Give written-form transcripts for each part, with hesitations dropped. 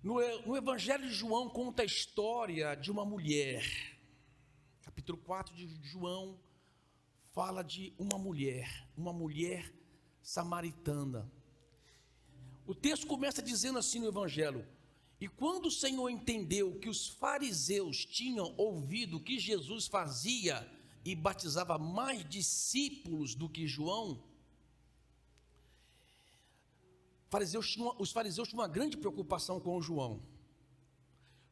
No Evangelho de João conta a história de uma mulher. Capítulo 4 de João fala de uma mulher samaritana. O texto começa dizendo assim no Evangelho: e quando o Senhor entendeu que os fariseus tinham ouvido que Jesus fazia e batizava mais discípulos do que João, os fariseus tinham uma grande preocupação com João.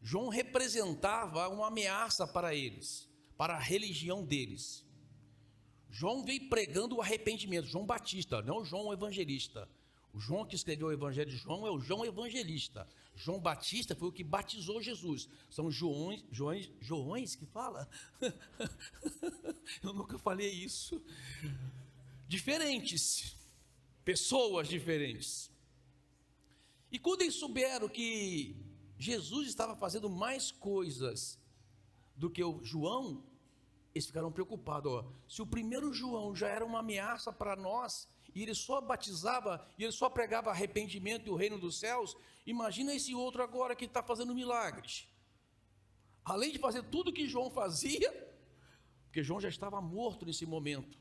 João representava uma ameaça para eles, para a religião deles. João veio pregando o arrependimento, João Batista, não João o Evangelista. O João que escreveu o Evangelho de João é o João Evangelista. João Batista foi o que batizou Jesus. São Joões que fala? Eu nunca falei isso. Diferentes, pessoas diferentes. E quando eles souberam que Jesus estava fazendo mais coisas do que o João, eles ficaram preocupados. Se o primeiro João já era uma ameaça para nós, e ele só batizava, e ele só pregava arrependimento e o reino dos céus, imagina esse outro agora que está fazendo milagres. Além de fazer tudo que João fazia, porque João já estava morto nesse momento.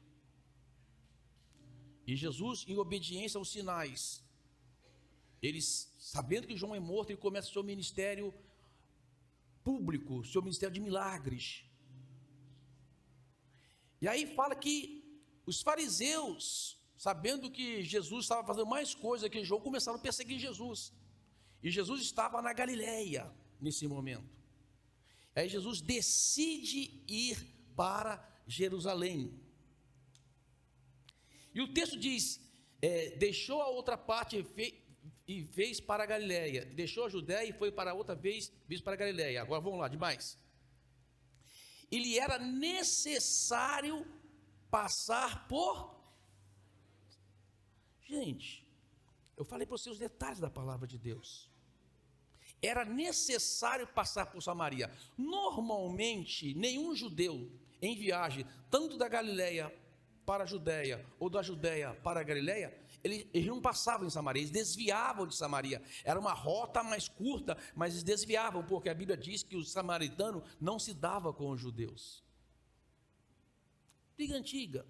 E Jesus, em obediência aos sinais, eles, sabendo que João é morto, ele começa seu ministério público, seu ministério de milagres. E aí fala que os fariseus, sabendo que Jesus estava fazendo mais coisa que João, começaram a perseguir Jesus. E Jesus estava na Galileia nesse momento. Aí Jesus decide ir para Jerusalém. E o texto diz, deixou a outra parte e fez para a Galileia. Deixou a Judéia e foi para outra vez para a Galileia. Agora vamos lá, demais. Ele era necessário passar por... Gente, eu falei para vocês os detalhes da palavra de Deus. Era necessário passar por Samaria. Normalmente, nenhum judeu em viagem, tanto da Galileia para a Judéia, ou da Judéia para a Galileia, eles não passavam em Samaria, eles desviavam de Samaria. Era uma rota mais curta, mas eles desviavam, porque a Bíblia diz que o samaritano não se dava com os judeus. Briga antiga.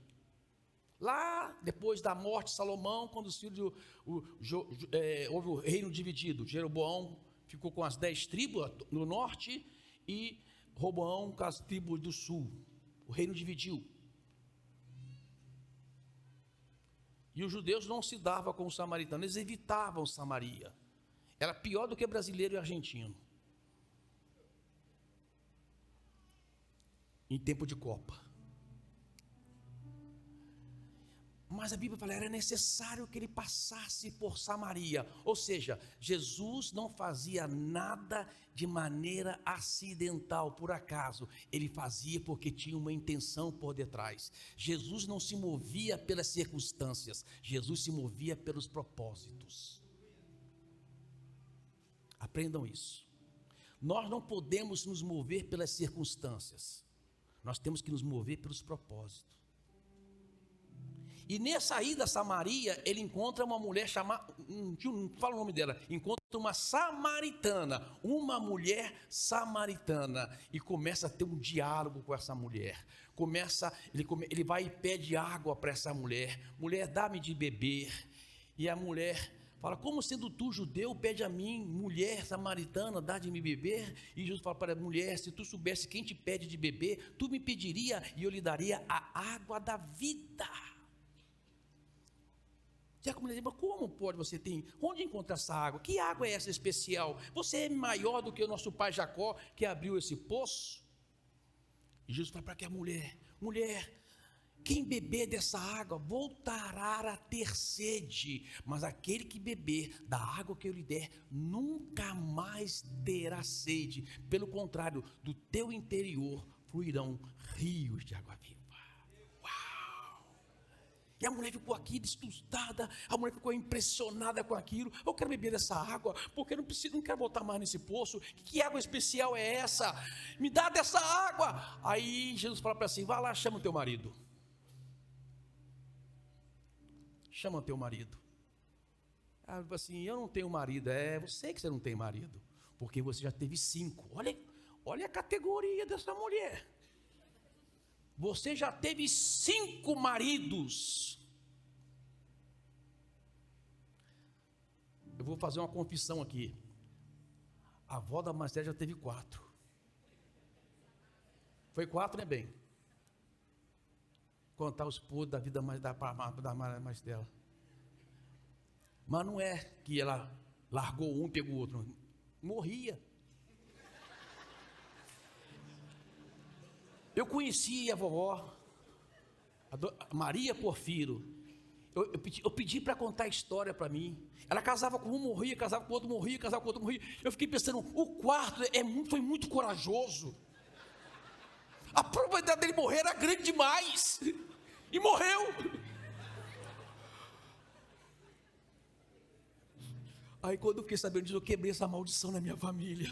Lá, depois da morte de Salomão, quando os filhos houve o reino dividido, Jeroboão ficou com as 10 tribos no norte e Roboão com as tribos do sul. O reino dividiu. E os judeus não se davam com os samaritanos, eles evitavam Samaria. Era pior do que brasileiro e argentino. Em tempo de Copa. Mas a Bíblia fala, era necessário que ele passasse por Samaria. Ou seja, Jesus não fazia nada de maneira acidental, por acaso. Ele fazia porque tinha uma intenção por detrás. Jesus não se movia pelas circunstâncias. Jesus se movia pelos propósitos. Aprendam isso. Nós não podemos nos mover pelas circunstâncias. Nós temos que nos mover pelos propósitos. E nessa ida a Samaria, ele encontra uma mulher chamada, não fala o nome dela, encontra uma samaritana, uma mulher samaritana, e começa a ter um diálogo com essa mulher. Ele vai e pede água para essa mulher, dá-me de beber, e a mulher fala, como sendo tu judeu, pede a mim, mulher samaritana, dá de me beber? E Jesus fala para a mulher, se tu soubesse quem te pede de beber, tu me pediria e eu lhe daria a água da vida. E a comunidade diz, como pode você ter? Onde encontra essa água? Que água é essa especial? Você é maior do que o nosso pai Jacó, que abriu esse poço? E Jesus fala para aquela mulher, quem beber dessa água voltará a ter sede, mas aquele que beber da água que eu lhe der, nunca mais terá sede. Pelo contrário, do teu interior fluirão rios de água viva. E a mulher ficou aqui destustada, a mulher ficou impressionada com aquilo. Eu quero beber dessa água, porque eu não quero voltar mais nesse poço. Que água especial é essa? Me dá dessa água. Aí Jesus fala para ela assim, vai lá, chama o teu marido. Chama o teu marido. Ela falou assim, eu não tenho marido. É você que você não tem marido. Porque você já teve 5. Olha a categoria dessa mulher. Você já teve 5 maridos. Eu vou fazer uma confissão aqui. A avó da mais velha já teve 4. Foi 4, né, bem? Contar os podres da vida da mais dela. Mas não é que ela largou um e pegou o outro. Morria. Eu conheci a vovó, a Maria Porfiro. Eu pedi para contar a história para mim. Ela casava com um, morria, casava com o outro, morria, casava com o outro, morria. Eu fiquei pensando, o quarto foi muito corajoso. A probabilidade dele morrer era grande demais. E morreu. Aí quando eu fiquei sabendo disso, eu quebrei essa maldição na minha família.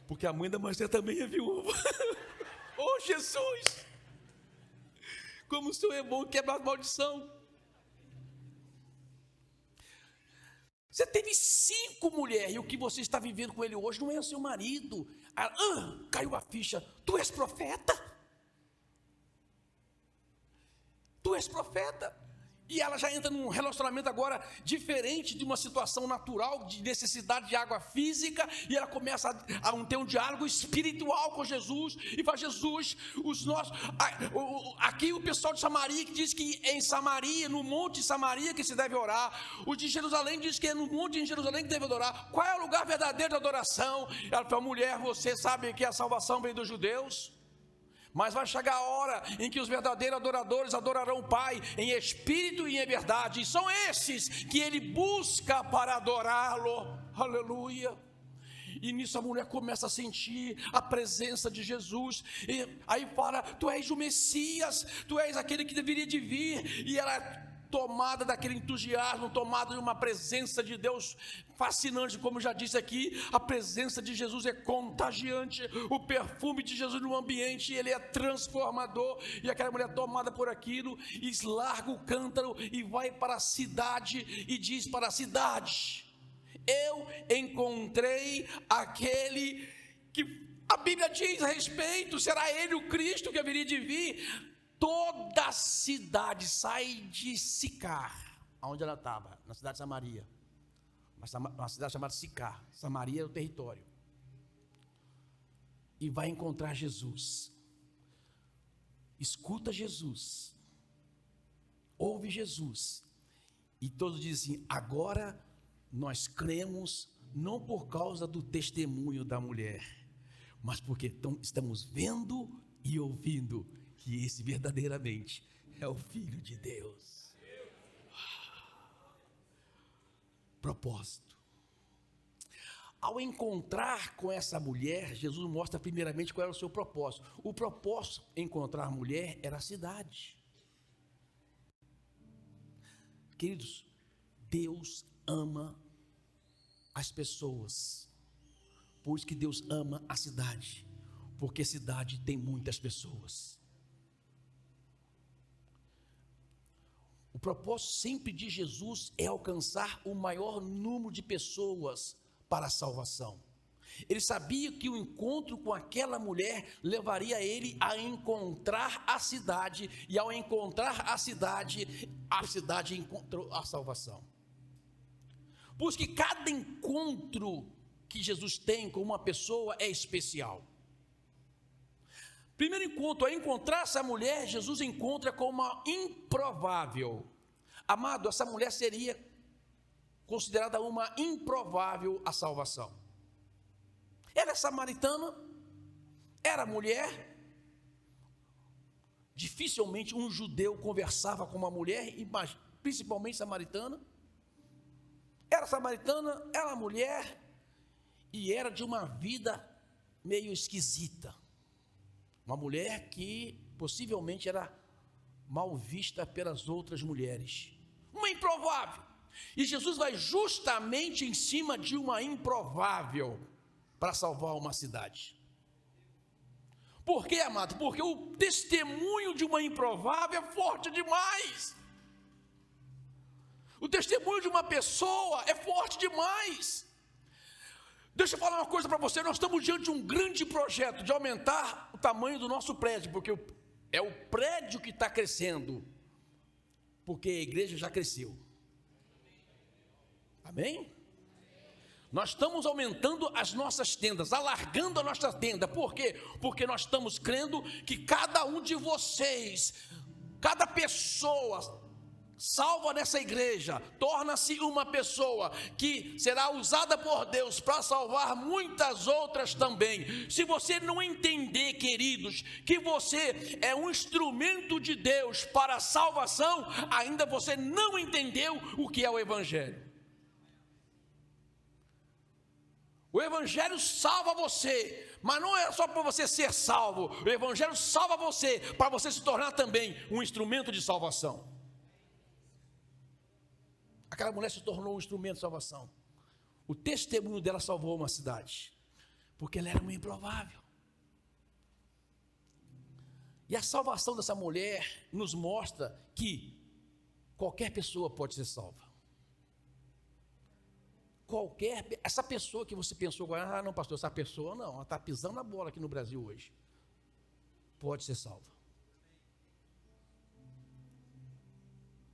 Porque a mãe da Marcela também é viúva. Oh, Jesus! Como o Senhor é bom quebrar a maldição. Você teve 5 mulheres, e o que você está vivendo com ele hoje não é o seu marido. Caiu a ficha. Tu és profeta? Tu és profeta? E ela já entra num relacionamento agora diferente de uma situação natural, de necessidade de água física, e ela começa a ter um diálogo espiritual com Jesus, e fala, Jesus, aqui o pessoal de Samaria que diz que é em Samaria, no monte de Samaria que se deve orar, o de Jerusalém diz que é no monte de Jerusalém que deve adorar. Qual é o lugar verdadeiro de adoração? Ela fala, mulher, você sabe que a salvação vem dos judeus? Mas vai chegar a hora em que os verdadeiros adoradores adorarão o Pai em espírito e em verdade, e são esses que ele busca para adorá-lo. Aleluia. E nisso a mulher começa a sentir a presença de Jesus, e aí fala, tu és o Messias, tu és aquele que deveria de vir, e ela é tomada daquele entusiasmo, tomada de uma presença de Deus fascinante, como já disse aqui, a presença de Jesus é contagiante, o perfume de Jesus no ambiente, ele é transformador, e aquela mulher tomada por aquilo, larga o cântaro e vai para a cidade, e diz para a cidade, eu encontrei aquele que a Bíblia diz a respeito, será ele o Cristo que haveria de vir. Toda a cidade sai de Sicar, onde ela estava, na cidade de Samaria, uma cidade chamada Sicar. Samaria era o território, e vai encontrar Jesus. Escuta Jesus, ouve Jesus, e todos dizem, agora nós cremos, não por causa do testemunho da mulher, mas porque estamos vendo e ouvindo que esse verdadeiramente é o Filho de Deus. Propósito. Ao encontrar com essa mulher, Jesus mostra primeiramente qual era o seu propósito. O propósito de encontrar a mulher era a cidade. Queridos, Deus ama as pessoas. Por isso que Deus ama a cidade, porque a cidade tem muitas pessoas. O propósito sempre de Jesus é alcançar o maior número de pessoas para a salvação. Ele sabia que o encontro com aquela mulher levaria ele a encontrar a cidade, e ao encontrar a cidade encontrou a salvação. Por isso que cada encontro que Jesus tem com uma pessoa é especial. Primeiro encontro, ao encontrar essa mulher, Jesus encontra com uma improvável. Amado, essa mulher seria considerada uma improvável a salvação. Ela é samaritana, era mulher. Dificilmente um judeu conversava com uma mulher, principalmente samaritana. Era samaritana, era mulher, e era de uma vida meio esquisita. Uma mulher que possivelmente era mal vista pelas outras mulheres. Uma improvável. E Jesus vai justamente em cima de uma improvável para salvar uma cidade. Por quê, amado? Porque o testemunho de uma improvável é forte demais. O testemunho de uma pessoa é forte demais. Deixa eu falar uma coisa para você, nós estamos diante de um grande projeto de aumentar o tamanho do nosso prédio, porque é o prédio que está crescendo, porque a igreja já cresceu. Amém? Nós estamos aumentando as nossas tendas, alargando a nossa tenda. Por quê? Porque nós estamos crendo que cada um de vocês, cada pessoa salva nessa igreja, torna-se uma pessoa que será usada por Deus para salvar muitas outras também. Se você não entender, queridos, que você é um instrumento de Deus para a salvação, ainda você não entendeu o que é o Evangelho. O Evangelho salva você, mas não é só para você ser salvo. O Evangelho salva você para você se tornar também um instrumento de salvação. Aquela mulher se tornou um instrumento de salvação. O testemunho dela salvou uma cidade, porque ela era uma improvável. E a salvação dessa mulher nos mostra que qualquer pessoa pode ser salva. Essa pessoa que você pensou agora, não, pastor, essa pessoa não, ela está pisando na bola aqui no Brasil hoje, pode ser salva.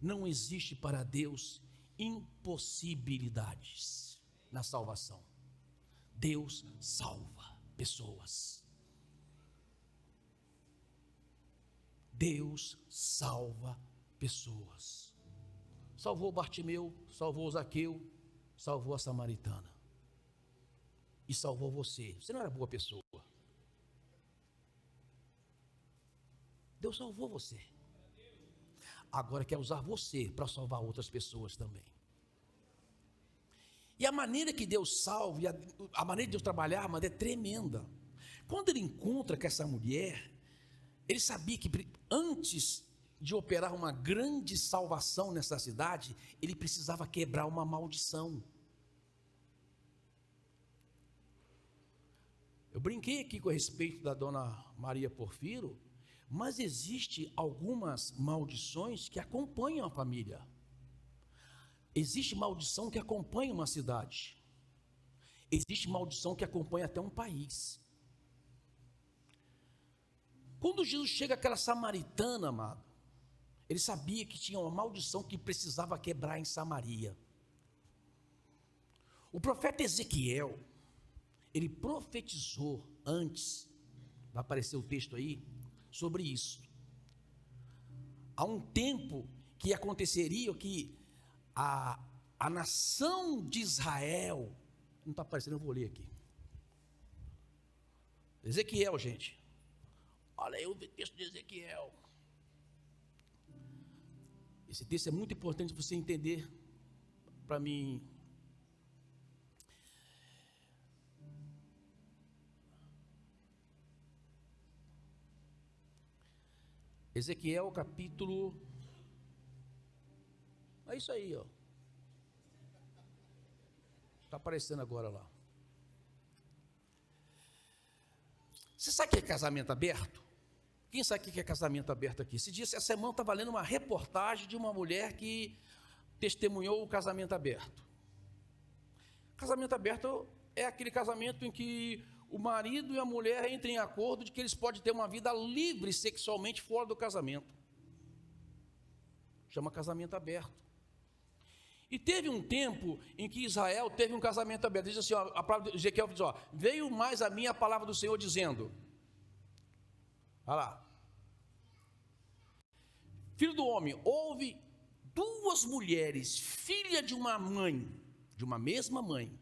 Não existe para Deus impossibilidades na salvação. Deus salva pessoas. Deus salva pessoas. Salvou Bartimeu, salvou Zaqueu, salvou a samaritana. E salvou você. Você não era boa pessoa. Deus salvou você. Agora quer usar você para salvar outras pessoas também. E a maneira que Deus salva, a maneira de Deus trabalhar, mas é tremenda. Quando ele encontra com essa mulher, ele sabia que antes de operar uma grande salvação nessa cidade, ele precisava quebrar uma maldição. Eu brinquei aqui com a respeito da dona Maria Porfiro, mas existe algumas maldições que acompanham a família. Existe maldição que acompanha uma cidade. Existe maldição que acompanha até um país. Quando Jesus chega àquela samaritana, amado, ele sabia que tinha uma maldição que precisava quebrar em Samaria. O profeta Ezequiel, ele profetizou antes, vai aparecer o texto aí, sobre isso. Há um tempo que aconteceria que a nação de Israel, não está aparecendo, eu vou ler aqui. Ezequiel, gente. Olha aí o texto de Ezequiel. Esse texto é muito importante você entender para mim. Ezequiel capítulo, é isso aí, ó. Está aparecendo agora lá. Você sabe o que é casamento aberto? Quem sabe o que é casamento aberto aqui? Essa semana estava lendo uma reportagem de uma mulher que testemunhou o casamento aberto. Casamento aberto é aquele casamento em que o marido e a mulher entram em acordo de que eles podem ter uma vida livre sexualmente fora do casamento. Chama casamento aberto. E teve um tempo em que Israel teve um casamento aberto. Diz assim, ó, a palavra de Ezequiel diz, ó, veio mais a mim a palavra do Senhor dizendo, olha lá, filho do homem, houve duas mulheres, filha de uma mãe, de uma mesma mãe.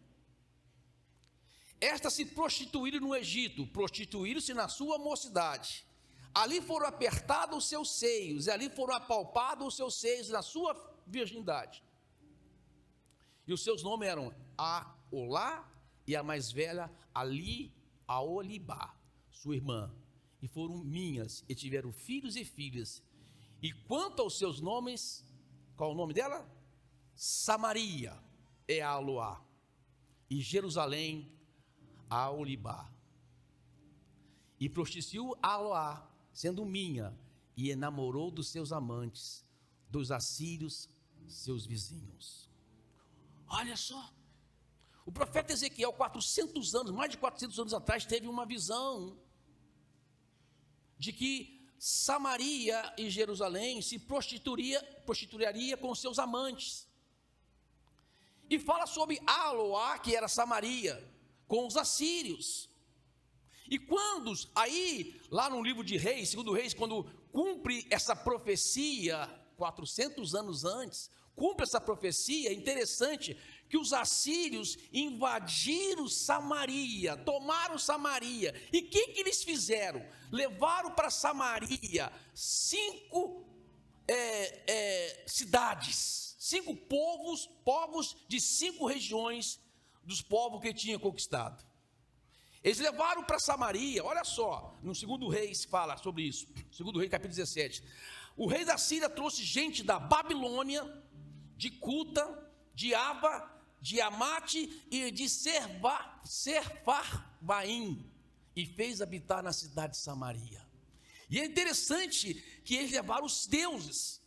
Estas se prostituíram no Egito, prostituíram-se na sua mocidade. Ali foram apertados os seus seios, e ali foram apalpados os seus seios na sua virgindade. E os seus nomes eram Aolá e a mais velha Aolibá, sua irmã. E foram minhas, e tiveram filhos e filhas. E quanto aos seus nomes, qual é o nome dela? Samaria é Aoloá, e Jerusalém Aolibá. E prostituiu Aoloá, sendo minha, e enamorou dos seus amantes, dos assírios, seus vizinhos. Olha só, o profeta Ezequiel, 400 anos, mais de 400 anos atrás, teve uma visão de que Samaria e Jerusalém se prostituiria com seus amantes. E fala sobre Aloá, que era Samaria, com os assírios. E quando, aí, lá no livro de Reis, segundo Reis, quando cumpre essa profecia, 400 anos antes, cumpre essa profecia, é interessante que os assírios invadiram Samaria, tomaram Samaria. E o que eles fizeram? Levaram para Samaria 5 cidades, 5 povos de 5 regiões dos povos que tinham conquistado. Eles levaram para Samaria, olha só, no segundo Reis fala sobre isso, segundo Reis capítulo 17. O rei da Síria trouxe gente da Babilônia, de Cuta, de Ava, de Amate e de Serfarvaim, e fez habitar na cidade de Samaria. E é interessante que eles levaram os deuses.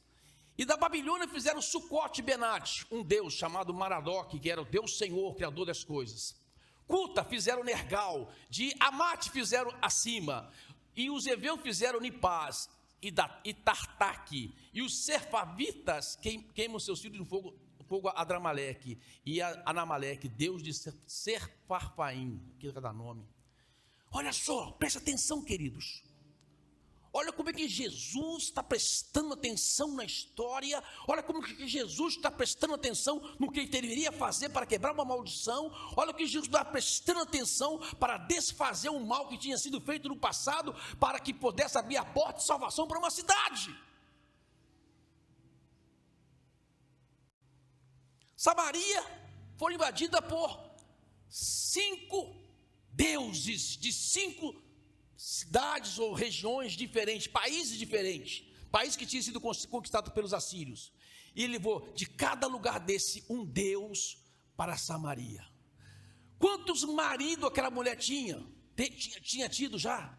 E da Babilônia fizeram Sucote-Benate, um deus chamado Maradoc, que era o Deus Senhor, Criador das coisas. Cuta fizeram Nergal, de Amate fizeram Acima, e os heveus fizeram Nipaz e Tartaque, e os Serfavitas queimam seus filhos no fogo Adramaleque, e Anamaleque, deus de Serfarvaim, que dá nome. Olha só, presta atenção, queridos. Olha como é que Jesus está prestando atenção na história. Olha como que Jesus está prestando atenção no que ele deveria fazer para quebrar uma maldição. Olha o que Jesus está prestando atenção para desfazer um mal que tinha sido feito no passado, para que pudesse abrir a porta de salvação para uma cidade. Samaria foi invadida por 5 deuses de 5 cidades ou regiões diferentes, países que tinham sido conquistados pelos assírios. E ele levou de cada lugar desse um deus para Samaria. Quantos maridos aquela mulher tinha tido já?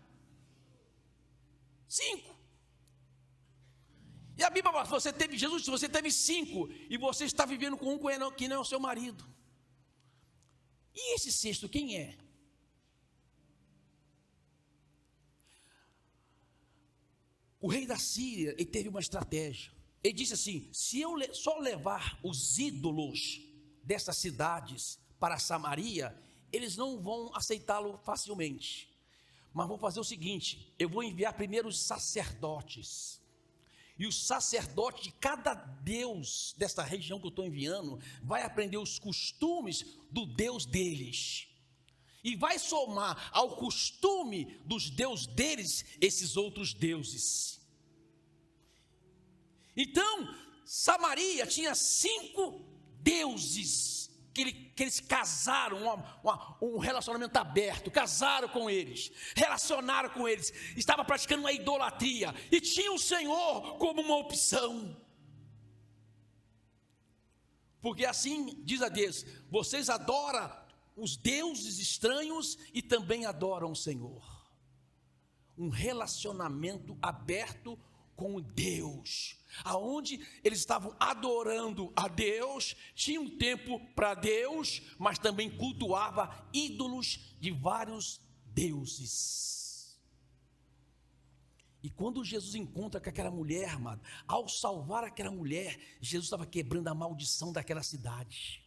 5. E a Bíblia fala, você teve 5, e você está vivendo com um que não é o seu marido. E esse 6º quem é? O rei da Síria, ele teve uma estratégia. Ele disse assim: se eu só levar os ídolos dessas cidades para Samaria, eles não vão aceitá-lo facilmente. Mas vou fazer o seguinte: eu vou enviar primeiro os sacerdotes. E o sacerdote de cada deus desta região que eu estou enviando vai aprender os costumes do Deus deles. E vai somar ao costume dos deuses deles esses outros deuses. Então, Samaria tinha 5 deuses que eles casaram, um relacionamento aberto, casaram com eles, relacionaram com eles, estava praticando uma idolatria, e tinha o Senhor como uma opção. Porque assim diz a Deus: vocês adoram os deuses estranhos e também adoram o Senhor. Um relacionamento aberto com Deus, aonde eles estavam adorando a Deus, tinha um tempo para Deus, mas também cultuava ídolos de vários deuses. E quando Jesus encontra com aquela mulher, amado, ao salvar aquela mulher, Jesus estava quebrando a maldição daquela cidade.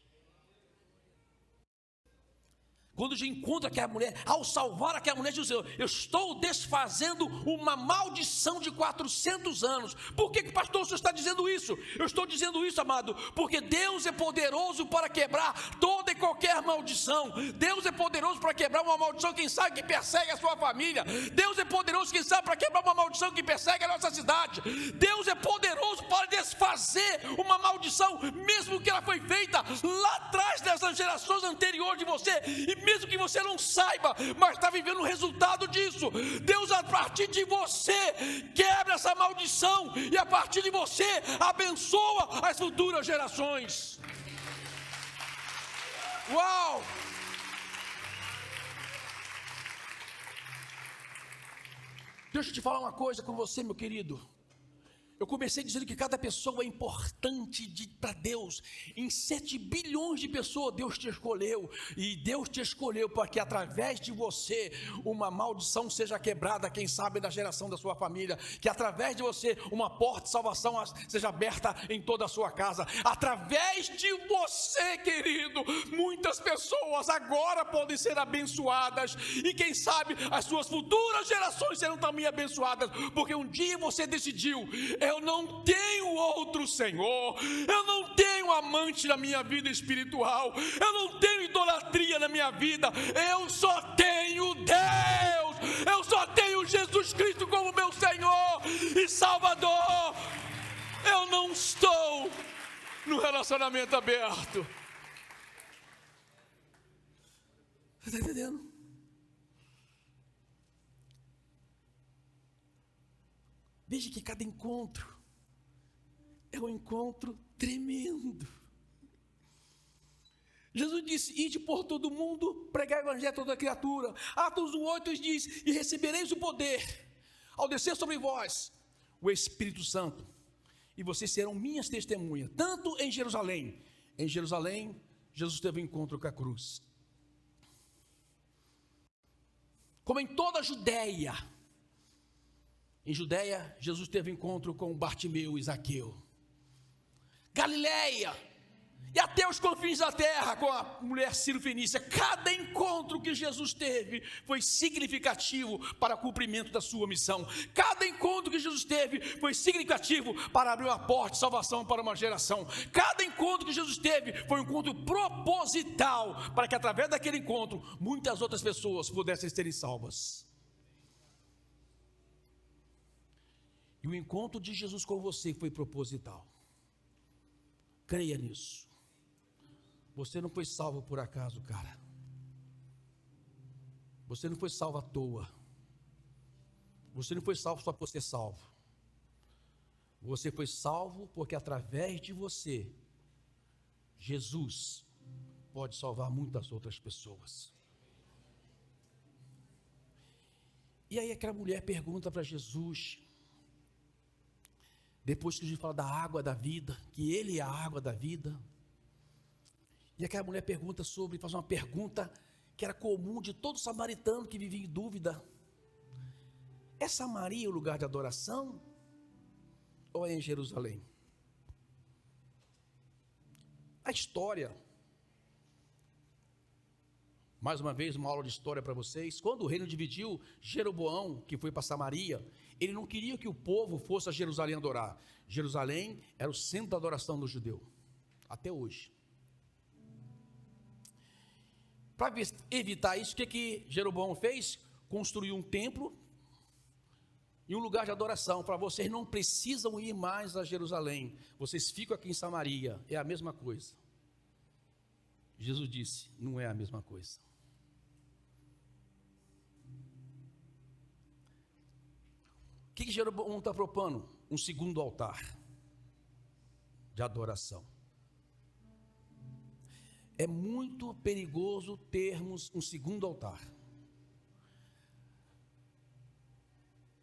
Quando eu encontro aquela mulher, ao salvar aquela mulher, diz: eu estou desfazendo uma maldição de 400 anos. Por que, pastor, o senhor está dizendo isso? Eu estou dizendo isso, amado, porque Deus é poderoso para quebrar toda e qualquer maldição. Deus é poderoso para quebrar uma maldição, quem sabe, que persegue a sua família. Deus é poderoso, quem sabe, para quebrar uma maldição que persegue a nossa cidade. Deus é poderoso para desfazer uma maldição, mesmo que ela foi feita lá atrás, das gerações anteriores de você, e mesmo que você não saiba, mas está vivendo o resultado disso. Deus, a partir de você, quebra essa maldição, e a partir de você, abençoa as futuras gerações. Uau! Deixa eu te falar uma coisa com você, meu querido. Eu comecei dizendo que cada pessoa é importante para Deus. Em 7 bilhões de pessoas, Deus te escolheu. E Deus te escolheu para que através de você, uma maldição seja quebrada, quem sabe, da geração da sua família. Que através de você, uma porta de salvação seja aberta em toda a sua casa. Através de você, querido, muitas pessoas agora podem ser abençoadas. E quem sabe, as suas futuras gerações serão também abençoadas. Porque um dia você decidiu: eu não tenho outro Senhor, eu não tenho amante na minha vida espiritual, eu não tenho idolatria na minha vida, eu só tenho Deus, eu só tenho Jesus Cristo como meu Senhor e Salvador. Eu não estou no relacionamento aberto. Você está entendendo? Veja que cada encontro é um encontro tremendo. Jesus disse: ide por todo mundo, pregai o evangelho a toda criatura. Atos 1:8 diz: e recebereis o poder, ao descer sobre vós, o Espírito Santo, e vocês serão minhas testemunhas, tanto em Jerusalém. Em Jerusalém, Jesus teve um encontro com a cruz. Como em toda a Judéia. Em Judéia, Jesus teve encontro com Bartimeu e Zaqueu. Galileia, e até os confins da terra, com a mulher Ciro-fenícia. Cada encontro que Jesus teve foi significativo para o cumprimento da sua missão. Cada encontro que Jesus teve foi significativo para abrir uma porta de salvação para uma geração. Cada encontro que Jesus teve foi um encontro proposital, para que através daquele encontro, muitas outras pessoas pudessem serem salvas. E o encontro de Jesus com você foi proposital. Creia nisso. Você não foi salvo por acaso, cara. Você não foi salvo à toa. Você não foi salvo só por ser salvo. Você foi salvo porque através de você, Jesus pode salvar muitas outras pessoas. E aí aquela mulher pergunta para Jesus, depois que Jesus fala da água da vida, que Ele é a água da vida, e aquela mulher pergunta faz uma pergunta que era comum de todo samaritano que vivia em dúvida: é Samaria o lugar de adoração? Ou é em Jerusalém? A história, mais uma vez uma aula de história para vocês. Quando o reino dividiu, Jeroboão, que foi para Samaria, ele não queria que o povo fosse a Jerusalém adorar. Jerusalém era o centro da adoração do judeu, até hoje. Para evitar isso, o que Jeroboão fez? Construiu um templo e um lugar de adoração. Para vocês não precisam ir mais a Jerusalém, vocês ficam aqui em Samaria, é a mesma coisa. Jesus disse: não é a mesma coisa. O que Jeroboão está propondo? Um segundo altar de adoração. É muito perigoso termos um segundo altar.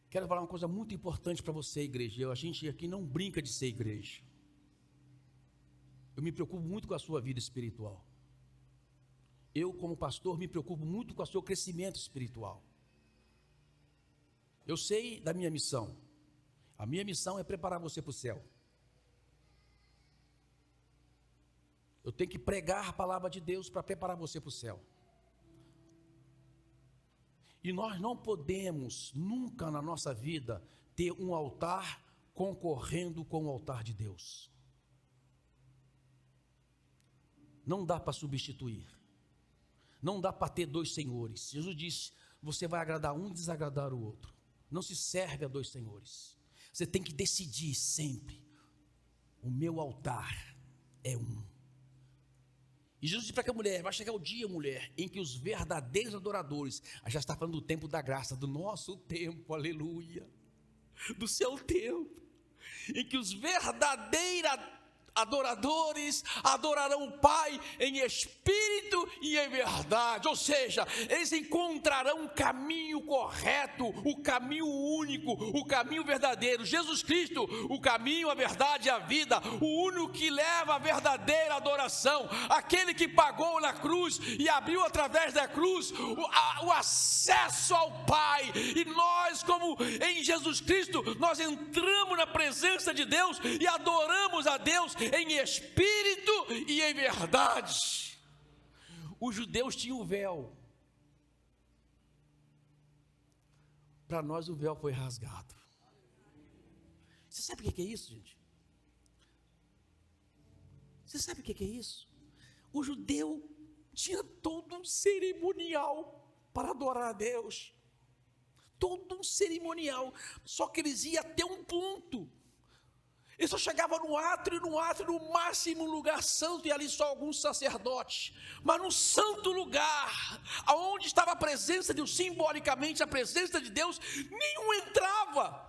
Quero falar uma coisa muito importante para você, igreja. A gente aqui não brinca de ser igreja. Eu me preocupo muito com a sua vida espiritual. Eu, como pastor, me preocupo muito com o seu crescimento espiritual. Eu sei da minha missão. A minha missão é preparar você para o céu. Eu tenho que pregar a palavra de Deus para preparar você para o céu. E nós não podemos nunca na nossa vida ter um altar concorrendo com o altar de Deus. Não dá para substituir. Não dá para ter dois senhores. Jesus disse: você vai agradar um e desagradar o outro. Não se serve a dois senhores. Você tem que decidir sempre: o meu altar é um. E Jesus disse para aquela mulher: vai chegar o dia, mulher, em que os verdadeiros adoradores, já está falando do tempo da graça, do nosso tempo, aleluia, do seu tempo, em que os verdadeiros adoradores adorarão o Pai em espírito e em verdade. Ou seja, eles encontrarão o caminho correto, o caminho único, o caminho verdadeiro. Jesus Cristo, o caminho, a verdade e a vida, o único que leva a verdadeira adoração, aquele que pagou na cruz e abriu através da cruz o acesso ao Pai. E nós, como em Jesus Cristo, nós entramos na presença de Deus e adoramos a Deus em espírito e em verdade. Os judeus tinham o véu. Para nós o véu foi rasgado. Você sabe o que é isso, gente? Você sabe o que é isso? O judeu tinha todo um cerimonial para adorar a Deus. Todo um cerimonial. Só que eles iam até um ponto. Ele só chegava no átrio, no máximo lugar santo, e ali só alguns sacerdotes. Mas no santo lugar, aonde estava a presença de Deus, simbolicamente a presença de Deus, nenhum entrava.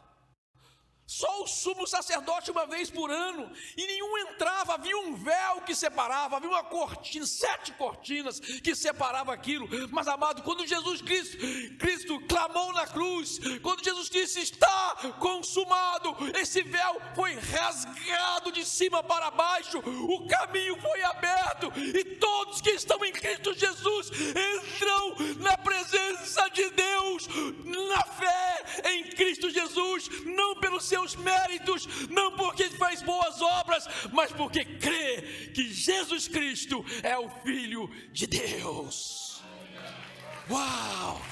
Só o sumo sacerdote uma vez por ano, e nenhum entrava. Havia um véu que separava, havia uma cortina, 7 cortinas que separavam aquilo. Mas amado, quando Jesus Cristo clamou na cruz, quando Jesus disse está consumado, esse véu foi rasgado de cima para baixo, o caminho foi aberto, e todos que estão em Cristo Jesus entram na presença de Deus, na fé em Cristo Jesus, não pelos seus méritos, não porque faz boas obras, mas porque crê que Jesus Cristo é o Filho de Deus. Uau!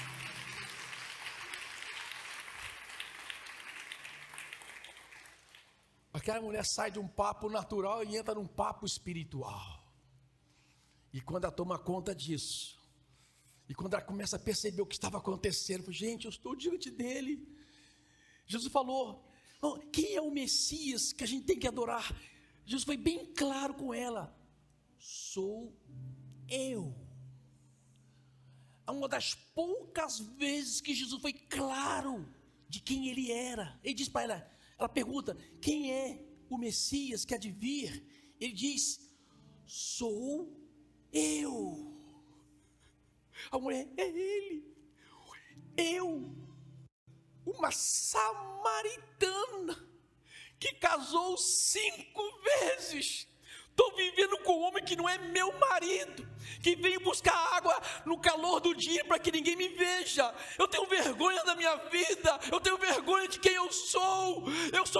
Aquela mulher sai de um papo natural e entra num papo espiritual. E quando ela toma conta disso, e quando ela começa a perceber o que estava acontecendo, fala, gente, eu estou diante dele. Jesus falou, quem é o Messias que a gente tem que adorar? Jesus foi bem claro com ela, sou eu. É uma das poucas vezes que Jesus foi claro de quem ele era. Ele diz para ela pergunta, quem é o Messias que há de vir? Ele diz, sou eu. A mulher, é ele, eu, uma samaritana, que casou 5 vezes, estou vivendo com um homem que não é meu marido, que veio buscar água no calor do dia para que ninguém me veja. Eu tenho vergonha da minha vida, eu tenho vergonha de quem eu sou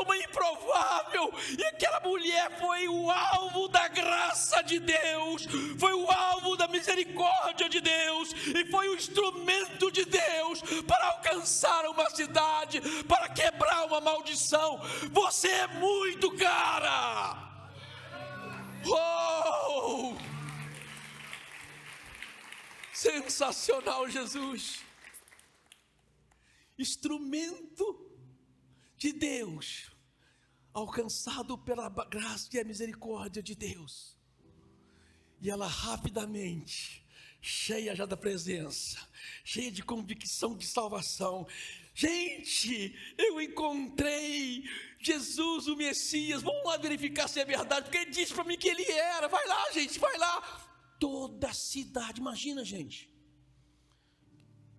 uma improvável. E aquela mulher foi o alvo da graça de Deus, foi o alvo da misericórdia de Deus, e foi o instrumento de Deus para alcançar uma cidade, para quebrar uma maldição. Você é muito cara. Oh! Sensacional, Jesus, instrumento de Deus, alcançado pela graça e a misericórdia de Deus. E ela rapidamente, cheia já da presença, cheia de convicção de salvação, gente, eu encontrei Jesus, o Messias. Vamos lá verificar se é verdade, porque ele disse para mim que ele era. Vai lá, gente, vai lá. Toda a cidade, imagina, gente,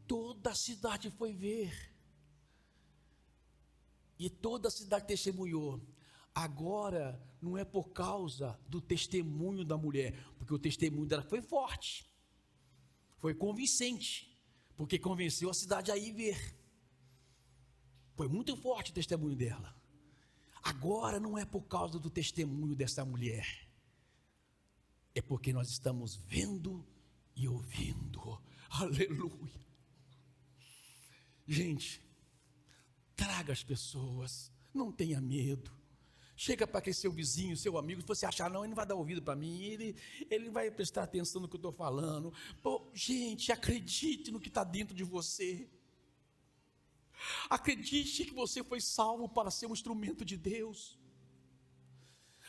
toda a cidade foi ver, e toda a cidade testemunhou. Agora não é por causa do testemunho da mulher, porque o testemunho dela foi forte, foi convincente, porque convenceu a cidade a ir ver. Foi muito forte o testemunho dela. Agora não é por causa do testemunho dessa mulher, é porque nós estamos vendo e ouvindo. Aleluia. Gente, traga as pessoas, não tenha medo. Chega para aquele seu vizinho, seu amigo, se você achar, não, ele não vai dar ouvido para mim, ele vai prestar atenção no que eu estou falando. Pô, gente, acredite no que está dentro de você. Acredite que você foi salvo para ser um instrumento de Deus.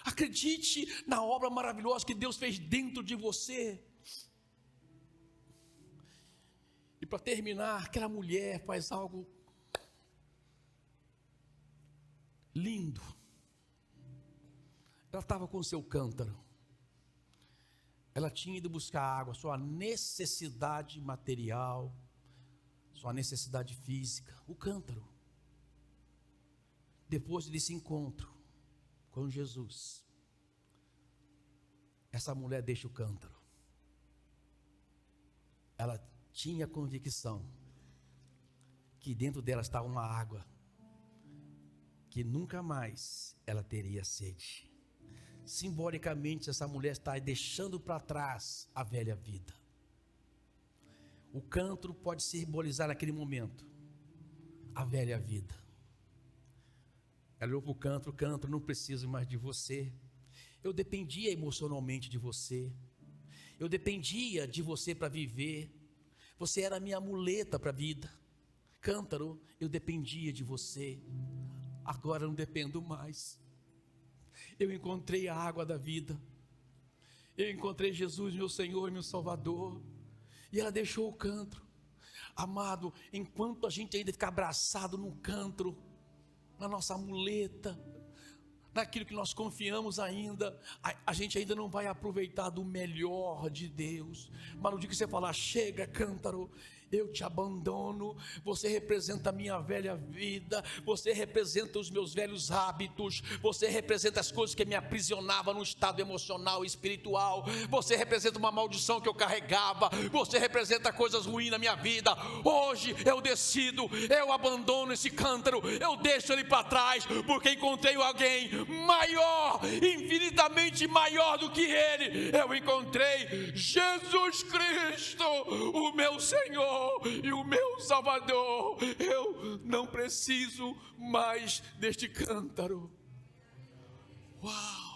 Acredite na obra maravilhosa que Deus fez dentro de você. E para terminar, aquela mulher faz algo lindo. Ela estava com o seu cântaro. Ela tinha ido buscar água, sua necessidade material, sua necessidade física, o cântaro. Depois desse encontro com Jesus, essa mulher deixa o cântaro. Ela tinha convicção que dentro dela estava uma água que nunca mais ela teria sede. Simbolicamente, essa mulher está deixando para trás a velha vida. O cântaro pode simbolizar naquele momento a velha vida. Ela olhou para o cântaro, não preciso mais de você. Eu dependia emocionalmente de você. Eu dependia de você para viver. Você era a minha muleta para a vida. Cântaro, eu dependia de você. Agora eu não dependo mais. Eu encontrei a água da vida. Eu encontrei Jesus, meu Senhor e meu Salvador. E ela deixou o cântaro. Amado, enquanto a gente ainda fica abraçado no cântaro, na nossa muleta, naquilo que nós confiamos ainda, a gente ainda não vai aproveitar do melhor de Deus. Mas no dia que você falar, chega cântaro, eu te abandono, você representa a minha velha vida, você representa os meus velhos hábitos, você representa as coisas que me aprisionavam no estado emocional e espiritual, você representa uma maldição que eu carregava, você representa coisas ruins na minha vida. Hoje eu decido, eu abandono esse cântaro, eu deixo ele para trás, porque encontrei alguém maior, infinitamente maior do que ele. Eu encontrei Jesus Cristo, o meu Senhor e o meu Salvador. Eu não preciso mais deste cântaro. Uau!